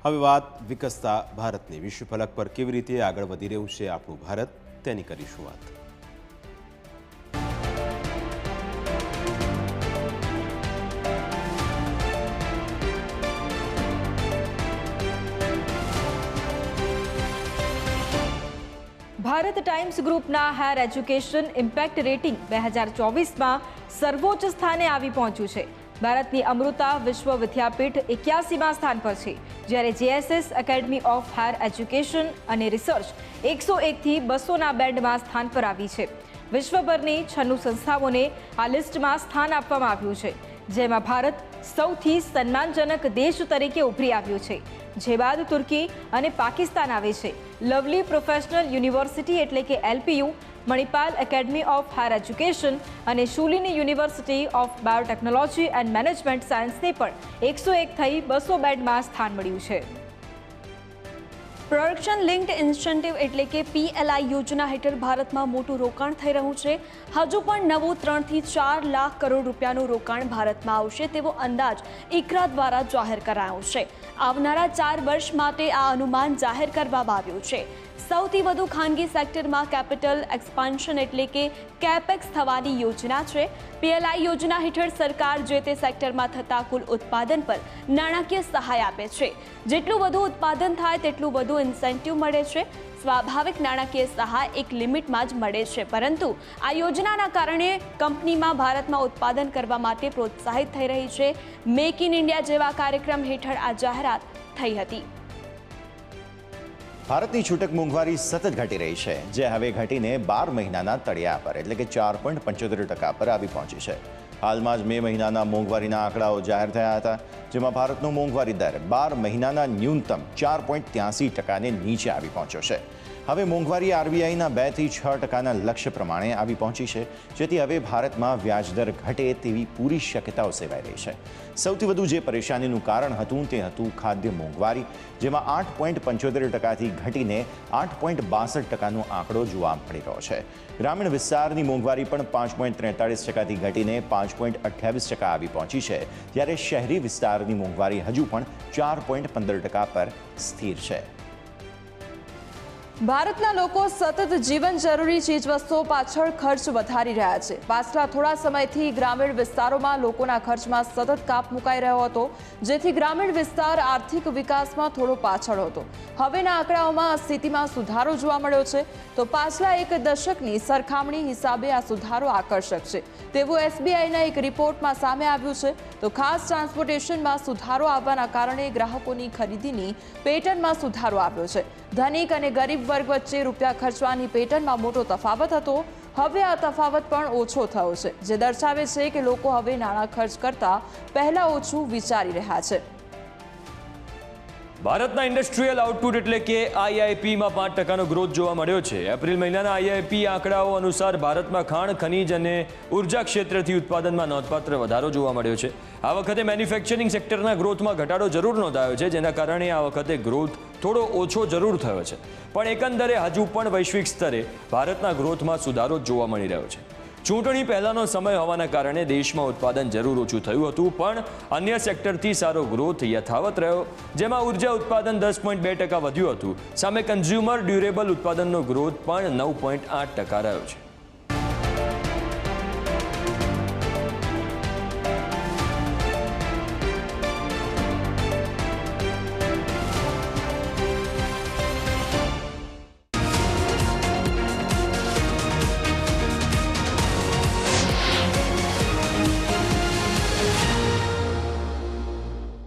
હવે વાત વિકસતા ભારતની વિશ્વ ફલક પર કેવી રીતે આગળ વધી રહ્યું છે આપણું ભારત તેની કરીશું વાત। ભારત ટાઈમ્સ ગ્રુપના હાયર એજ્યુકેશન ઇમ્પેક્ટ રેટિંગ 2024માં સર્વોચ્ચ સ્થાને આવી પહોંચ્યું છે। ભારતની અમૃતા વિશ્વ વિદ્યાપીઠ 81માં સ્થાન પર છે, જ્યારે JSS academy of higher education અને રિસર્ચ 101થી 200ના બેન્ડમાં સ્થાન પર આવી છે। વિશ્વભરની 96 સંસ્થાઓને આ લિસ્ટમાં સ્થાન આપવામાં આવ્યું છે, જેમાં ભારત સૌથી સન્માનજનક દેશ તરીકે ઉભરી આવ્યું છે, જે બાદ તુર્કી અને પાકિસ્તાન આવે છે। લવલી પ્રોફેશનલ યુનિવર્સિટી એટલે કે LPU, Manipal academy of higher education અને Shoolini university of biotechnology and management સાયન્સને પણ 101 થઈ 200 બેન્ડમાં સ્થાન મળ્યું છે। પ્રોડક્શન લિંક્ડ ઇન્સેન્ટિવ એટલે કે પીએલઆઈ યોજના હેઠળ ભારતમાં મોટું રોકાણ થઈ રહ્યું છે। હજુ પણ નવું 3 થી 4 લાખ કરોડ રૂપિયાનું રોકાણ ભારતમાં આવશે તેવો અંદાજ ઇકરા દ્વારા જાહેર કરાયો છે। આવનારા 4 વર્ષ માટે આ અનુમાન જાહેર કરવામાં આવ્યું છે। સૌથી વધુ ખાનગી સેક્ટરમાં કેપિટલ એક્સપાન્શન એટલે કે કેપેક્સ થવાની યોજના છે। પીએલઆઈ યોજના હેઠળ સરકાર જે તે સેક્ટરમાં થતા કુલ ઉત્પાદન પર નાણાકીય સહાય આપે છે। જેટલું વધુ ઉત્પાદન થાય તેટલું વધુ ઇન્સેન્ટિવ મળે છે। સ્વાભાવિક નાણાકીય સહાય એક લિમિટમાં જ મળે છે, પરંતુ આ યોજનાના કારણે કંપનીમાં ભારતમાં ઉત્પાદન કરવા માટે પ્રોત્સાહિત થઈ રહી છે। મેક ઇન ઇન્ડિયા જેવા કાર્યક્રમ હેઠળ આ જાહેરાત થઈ હતી। ભારતની છૂટક મોંઘવારી સતત ઘટી રહી છે, જે હવે ઘટીને 12 મહિનાના તળિયા પર એટલે કે 4.75% પર આવી પહોંચી છે। હાલમાં જ મે મહિનાના મોંઘવારીના આંકડાઓ જાહેર થયા હતા, જેમાં ભારતનો મોંઘવારી દર 12 મહિનાના ન્યૂનતમ 4.83%ને નીચે આવી પહોંચ્યો છે। હવે મોંઘવારી આરબીઆઈના 2 થી 6%ના લક્ષ્ય પ્રમાણે આવી પહોંચી છે, જેથી હવે ભારતમાં વ્યાજદર ઘટે તેવી પૂરી શક્યતાઓ સેવાઈ રહી છે। સૌથી વધુ જે પરેશાનીનું કારણ હતું તે હતું ખાદ્ય મોંઘવારી, જેમાં 8.75%થી ઘટીને 8.62%નો આંકડો જોવા મળી રહ્યો છે। ગ્રામીણ વિસ્તારની મોંઘવારી પણ 5.43%થી ઘટીને 5.28% આવી પહોંચી છે, જ્યારે શહેરી વિસ્તારની મોંઘવારી હજુ પણ 4.15% પર સ્થિર છે। ભારતના લોકો સતત જીવન જરૂરી ચીજવસ્તુઓ પાછળ ખર્ચ વધારી રહ્યા છે। પાછલા થોડા સમયથી ગ્રામીણ વિસ્તારોમાં લોકોના ખર્ચમાં સતત કાપ મુકાઈ રહ્યો હતો, જેથી ગ્રામીણ વિસ્તાર આર્થિક વિકાસમાં થોડો પાછળ હતો। હવેના આંકડાઓમાં આ સ્થિતિમાં સુધારો જોવા મળ્યો છે, તો પાછલા એક દશકની સરખામણી હિસાબે આ સુધારો આકર્ષક છે તેવું એસબીઆઈના એક રિપોર્ટમાં સામે આવ્યું છે। તો ખાસ ટ્રાન્સપોર્ટેશનમાં સુધારો આવવાના કારણે ગ્રાહકોની ખરીદીની પેટર્નમાં સુધારો આવ્યો છે। ધનિક અને ગરીબ વર્ગ વચ્ચે રૂપિયા ખર્ચવાની પેટર્નમાં મોટો તફાવત હતો, હવે આ તફાવત પણ ઓછો થયો છે, જે દર્શાવે છે કે લોકો હવે નાણાં ખર્ચ કરતા પહેલા ઓછું વિચારી રહ્યા છે। ભારતના ઇન્ડસ્ટ્રીયલ આઉટપુટ એટલે કે આઈઆઈપીમાં 5%નો ગ્રોથ જોવા મળ્યો છે। એપ્રિલ મહિનાના આઈઆઈપી આંકડાઓ અનુસાર ભારતમાં ખાણ, ખનીજ અને ઉર્જા ક્ષેત્રથી ઉત્પાદનમાં નોંધપાત્ર વધારો જોવા મળ્યો છે। આ વખતે મેન્યુફેક્ચરિંગ સેક્ટરના ગ્રોથમાં ઘટાડો જરૂર નોંધાયો છે, જેના કારણે આ વખતે ગ્રોથ થોડો ઓછો જરૂર થયો છે, પણ એકંદરે હજુ પણ વૈશ્વિક સ્તરે ભારતના ગ્રોથમાં સુધારો જોવા મળી રહ્યો છે। ચૂંટણી પહેલાનો સમય હોવાના કારણે દેશમાં ઉત્પાદન જરૂર ઓછું થયું હતું, પણ અન્ય સેક્ટરથી સારો ગ્રોથ યથાવત રહ્યો, જેમાં ઉર્જા ઉત્પાદન 10.2% વધ્યું હતું, સામે કન્ઝ્યુમર ડ્યુરેબલ ઉત્પાદનનો ગ્રોથ પણ 9.8% રહ્યો છે।